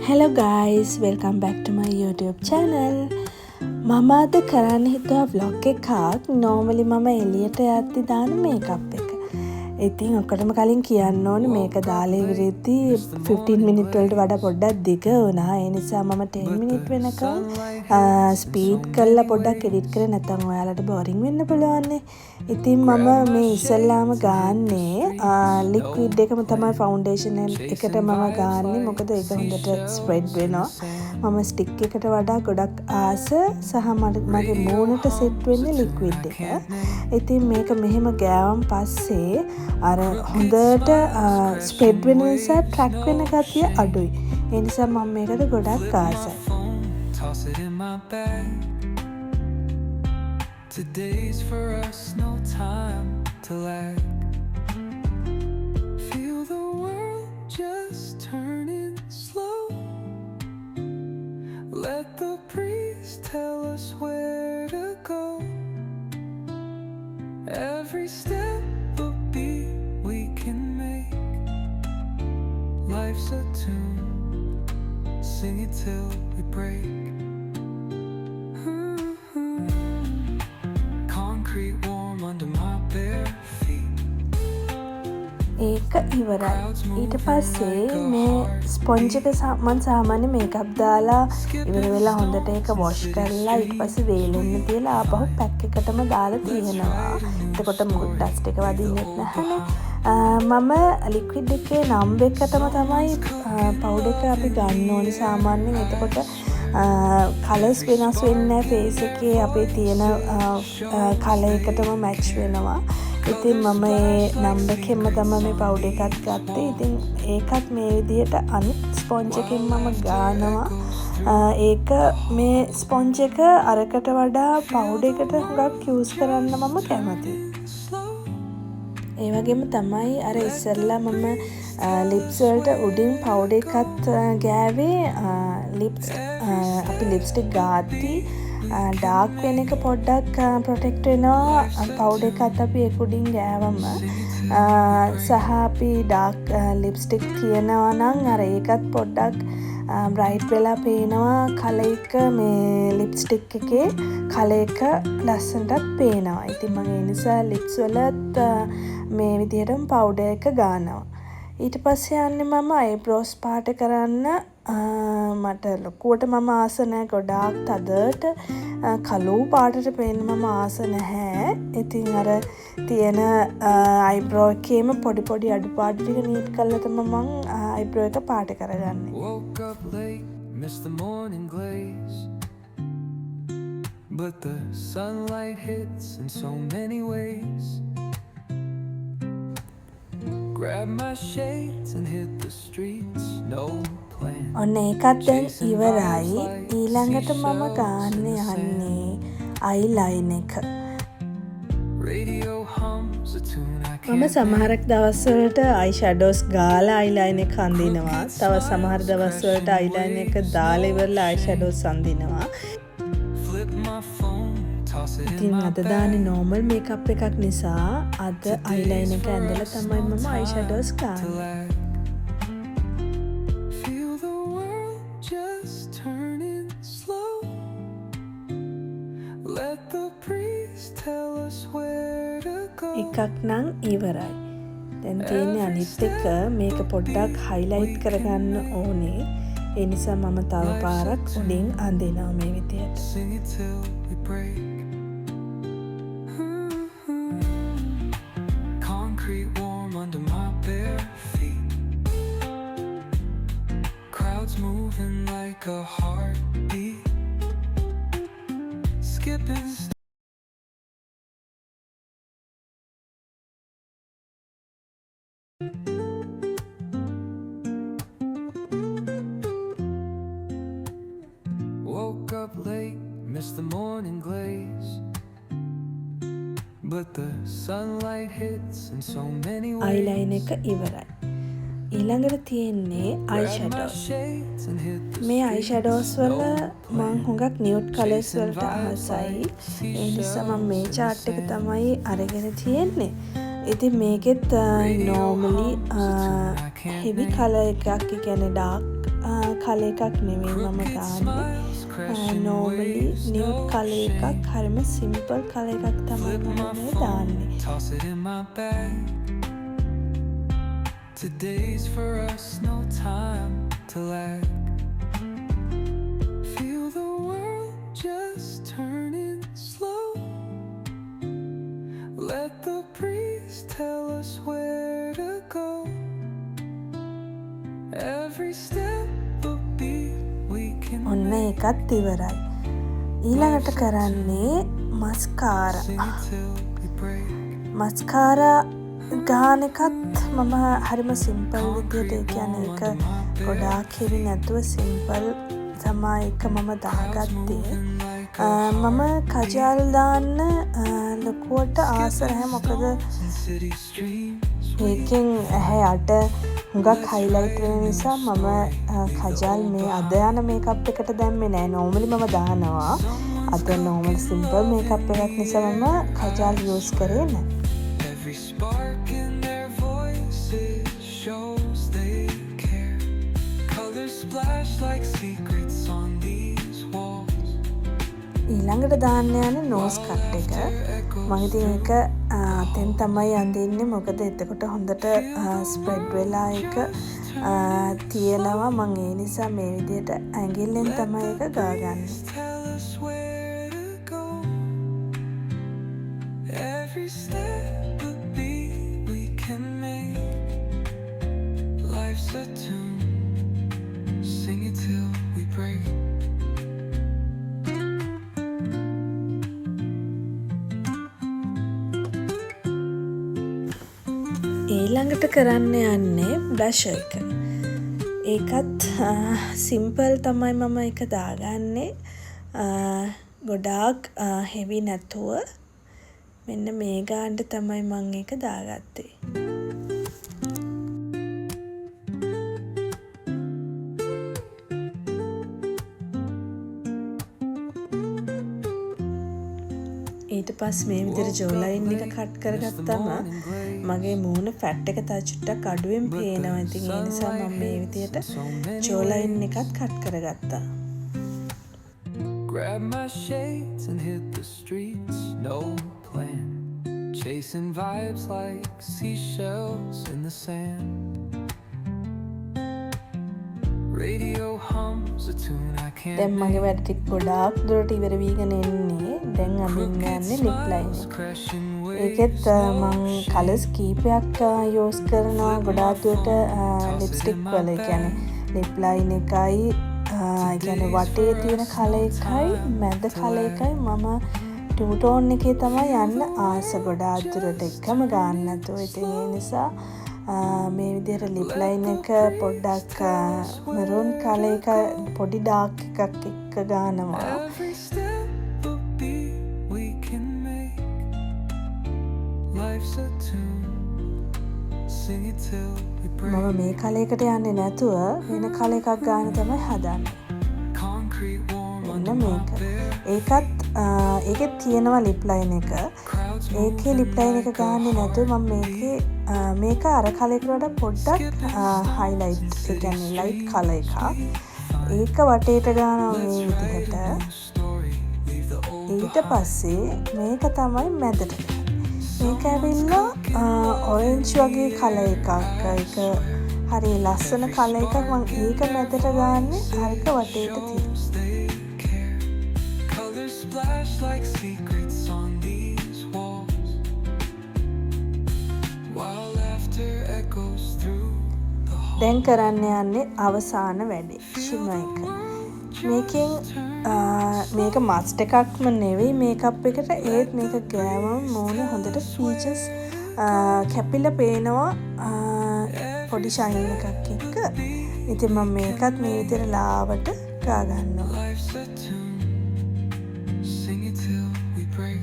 Hello guys, welcome back to my YouTube channel. මම අද කරන්න හිතුවා vlog එකක්. normally මම එළියට යද්දි දාන makeup එක. ඉතින් ඔක්කොටම කලින් කියන්න ඕනේ මේක දාලා ඉවරෙද්දී 15 minute වලට වඩා පොඩ්ඩක් දිග වුණා. ඒ නිසා මම 10 minute වෙනකම් ස්පීඩ් කරලා පොඩ්ඩක් edit කරේ නැත්නම් ඔයාලට boring වෙන්න පුළුවන් නේ. ඉතින් මම මේ ඉස්සල්ලාම ගාන්නේ liquid එකම තමයි foundation එකට මම ගාන්නේ. මොකද ඒක හොඳට spread වෙනවා. මම stick එකට වඩා ගොඩක් ආස සහ මගේ මූණට set වෙන්නේ liquid එක. ඉතින් මේක මෙහෙම ගෑවම් පස්සේ අර හොඳට ස්ප්‍රෙඩ් වෙන නිසා ට්‍රැක් වෙන ගතිය අඩුයි. ඒ නිසා මම මේකට ගොඩක් ආසයි. Today's for us, no time to lag. Feel the world just turning slow. Let the breeze tell us where to go. Every step we can make. Life's a tune, sing it till we break. Concrete warm under my bare feet. ඒක ඉවරයි. ඊට පස්සේ මේ sponge එක මම සාමාන්‍ය makeup දාලා ඉවර වෙලා හොඳට ඒක වොෂ් කරලා ඊට පස්සේ වේලෙන්න තියලා ආපහු පැක් එකටම දාලා තියෙනවා. එතකොට මුකුත් ඩස්ට් එක වදින්නේ නැහැනේ. මම ලික්විඩ් එකේ නම්බ එකටම තමයි පවුඩර් එක අපි ගන්න ඕනේ සාමාන්‍යයෙන්. එතකොට කලර්ස් වෙනස් වෙන්නේ නැහැ. ෆේස් එකේ අපේ තියෙන කලර් එකටම මැච් වෙනවා. ඉතින් මම ඒ නම්බ එකෙන්ම තමයි මේ පවුඩර් එකත් ගත්තේ. ඉතින් ඒකත් මේ විදිහට අනිත් ස්පොන්ජ් එකෙන් මම ගානවා. ඒක මේ ස්පොන්ජ් එක අරකට වඩා පවුඩර් එකට හුඟක් යූස් කරන්න මම කැමතියි. ඒ වගේම තමයි අර ඉස්සෙල්ලා මම ලිප්ස් වලට උඩින් පවුඩර් එකත් ගෑවේ. අපි ලිප්ස්ටික් ගාද්දි ඩාර්ක් වෙන එක පොඩ්ඩක් ප්‍රොටෙක්ට් වෙනවා. පවුඩර් එකත් අපි ඒක උඩින් ගෑවම සහ අපි ඩාර්ක් ලිප්ස්ටික් තියනවා නම් අර ඒකත් පොඩ්ඩක් බ්‍රයිට් වෙලා පේනවා. කලර් එක මේ ලිප්ස්ටික් එකේ කලර් එක ලස්සනට පේනවා. ඉතින් මම ඒ නිසා ලිප්ස් වලත් මේ විදිහටම පවුඩර් එක ගන්නවා. ඊට පස්සේ යන්නේ මම අයිබ්‍රෝස් පාට කරන්න. මට ලොකුවට මම ආස නැහැ. ගොඩාක් තදට කළු පාටට පේන්න මම ආස නැහැ. ඉතින් අර තියෙන අයිබ්‍රෝ එකේම පොඩි පොඩි අඩුපාඩු ටික නීට් කරලා තමයි මම අයිබ්‍රෝ එක පාට කරගන්නේ. Woke up late, missed the morning glaze. But the sunlight hits in so many ways. Grab my shades and hit the streets, no plan. ඔන්න ඒකත් දැන් ඉවරයි. ඊළඟට මම ගන්න යන්නේ අයිලයින් එක. Radio hums a tune I can't. මම සමහරක් දවස්වලට අයි ෂැඩෝස් ගාලා අයිලයින් එක අඳිනවා. තව සමහර දවස්වලට අයිලයින් එක දාලා ඉවරලා අයි ෂැඩෝස් අඳිනවා. Flip my phone, toss it in ඉතින් my අද දාන්නේ normal makeup එකක් නිසා අද අයිලයින් එක ඇඳලා තමයි මම අයි ෂැඩෝස් ගන්නේ. Feel the world just turning slow. Let the breeze tell us where to go. එකක් නම් ඉවරයි. දැන් තියෙන්නේ අනිත් එක මේක පොඩ්ඩක් highlight කරගන්න ඕනේ. ඒ නිසා මම තව පාරක් උඩින් අඳිනවා මේ විදියට. Sing it till we break. Concrete warm under my bare feet. Crowds moving like a heartbeat. Skipping. Woke up late, missed the morning glaze. But the sunlight hits in so many ways. අයිලයින් එක ඉවරයි. ඊළඟට තියෙන්නේ අයි shadows. මේ අයි shadows වල මම හුඟක් නියුට් colours වලට ආසයි. ඒ නිසා මම මේ chart එක තමයි අරගෙන තියෙන්නේ. ඉතින් මේකෙත් normally heavy color එකක්, කියන්නේ dark කලර් එකක් නෙවෙයි මම ගාන්නේ. normally nude කලර් එකක්. හරිම simple කලර් එකක් තමයි මම මේ දාන්නේ. Toss it in my bag. Today's for us, no time to lag. Feel the world just turning slow. Let the breeze tell us where to go. Every step a beat we can ඔන්න ඒකත් ඉවරයි. ඊළඟට කරන්නේ මස්කාරා. sing it till we break. මස්කාරා ගාන එකත් මම හරිම simple විදියට, ඒ කියන්නේ ඒක ගොඩාක් හෙවි නැතුව සිම්පල් තමයි එක මම දාගත්තේ. මම කජල් දාන්න ලොකුවට ආස නැහැ. මොකද City streets ඒකෙන් ඇහැ යට හුඟක් හයිලයිට් වෙන නිසා මම කජල් මේ අද යන මේකප් එකට දැම්මේ නෑ. නෝමලි මම දානවා. අද නෝමල් සිම්පල් මේකප් එකක් නිසා මම කජල් යූස් කරේ නෑ. every spark in their voices shows they care. Colors splash like secrets on these walls. ඊළඟට දාන්න යන්නේ නෝස් කට් එක. මම ඉතින් ඒක අතෙන් තමයි අඳින්නේ. මොකද එතකොට හොඳට ස්ප්‍රෙඩ් වෙලා ඒක තියෙනවා. මම ඒ නිසා මේ විදිහට ඇඟිල්ලෙන් තමයි ඒක ගාගන්නේ. Tell us where to go. Every step a beat we can make. Life's a tune. Sing it till we break. ඊළඟට කරන්න යන්නේ බ්ලෂ් එක. ඒකත් සිම්පල් තමයි මම එක දාගන්නේ. ගොඩාක් හෙවි නැතුව මෙන්න මේ ගානට තමයි මම ඒක දාගත්තේ. ඊට පස්සේ මේ විදිහට ජෝ ලයින් එක කට් කරගත්තම මගේ මූණ ෆැට් එක තව චුට්ටක් අඩුවෙන් පේනවා. ඉතින් ඒ නිසා මම මේ විදිහට ජෝ ලයින් එකත් කට් කරගත්තා. Grab my shades and hit the streets, no plan. Chasing vibes like seashells in the sand. Radio hums a tune I can't දැන් මගේ වැඩ ටික ගොඩාක් දුරට ඉවර වීගෙන එන්නේ. දැන් අඳින්න යන්නේ ලිප් ලයින් එක. crashing ඒකෙත් මම කලර්ස් කීපයක් යූස් කරනවා. ගොඩාක් දුරට ලිප්ස්ටික් වල, ඒ කියන්නේ ලිප් ලයින් එකයි, ඒ කියන්නේ වටේ තියෙන කලර් එකයි මැද කලර් එකයි මම ටූ ටෝන් එකේ තමයි යන්න ආස. ගොඩාක් දුරට එකම ගන්න නැතුව. ඉතින් ඒ නිසා මේ විදිහට ලිප් ලයින් එක පොඩ්ඩක් මරූන් කලර් එක පොඩි ඩාර්ක් එකක් එක්ක ගන්නවා. every step a beat we can make. Life's a tune. Sing it till we break. මම මේ කලර් එකට යන්නේ නැතුව වෙන කලර් එකක් ගන්න තමයි හදන්නේ. Concrete warm ඔන්න under my මේක. bare ඒකත් ඒකෙත් තියෙනවා ලිප් ලයින් එක. crowds. ඒකේ ලිප් ලයින් එක ගන්නේ නැතුව මම මේක අර කලර් එකට වඩා පොඩ්ඩක් හයිලයිට්, ඒ කියන්නේ ලයිට් කලර් එකක්. ඒක වටේට ගන්නවා මේ විදිහට. Story, leave the old ඊට පස්සේ මේක තමයි මැදට ගන්නේ. මේක ඇවිල්ලා ඔරෙන්ජ් වගේ කලර් එකක්. ඒක හරි ලස්සන කලර් එකක්. මම ඒක මැදට ගන්නේ අරක වටේට තියෙන. they care. Colors splash like secrets on these walls. While laughter echoes through the hall. දැන් කරන්න යන්නේ අවසාන වැඩේ, ෂිමර් එක. මේකෙන් මේක මස්ට් එකක්ම නෙවෙයි මේකප් එකට. ඒත් මේක ගෑවම මූණ හොඳට ෆීචර්ස් කැපිලා පේනවා පොඩි ෂයින් එකක් එක්ක. ඉතින් මම මේකත් මේ විදිහට ලාවට ගා ගන්නවා. Life's a tune. Sing it till we break.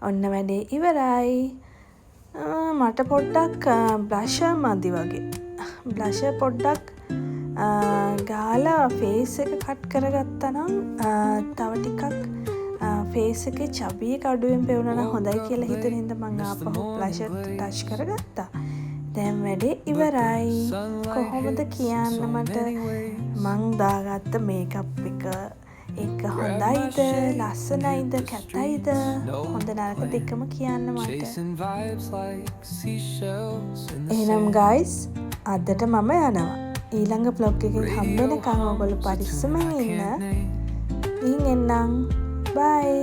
ඔන්න වැඩේ ඉවරයි. මට පොඩ්ඩක් බ්ලෂර් මදි වගේ. බ්ලෂර් පොඩ්ඩක් ගාලා ෆේස් එක කට් කරගත්තා නම් තව ටිකක් ෆේස් එකේ චබි එක අඩුවෙන් පෙවුනා නම් හොඳයි කියලා හිතන හින්දා මම ආපහු බ්ලෂර් ටච් කරගත්තා. දැන් වැඩේ ඉවරයි. කොහොමද කියන්න මට මං දාගත්ත මේකප් එක හොඳයිද ලස්සනයිද කැතයිද හොඳ නරක දෙකම කියන්න මට. chasing vibes like seashells in the එහෙනම් sand. ගයිස් අදට මම යනවා. ඊළඟ vlog එකකින් හම්බෙනකන් ඔයගොල්ලෝ පරිස්සමෙන් ඉන්න. ඉන් එන්නම්. bye.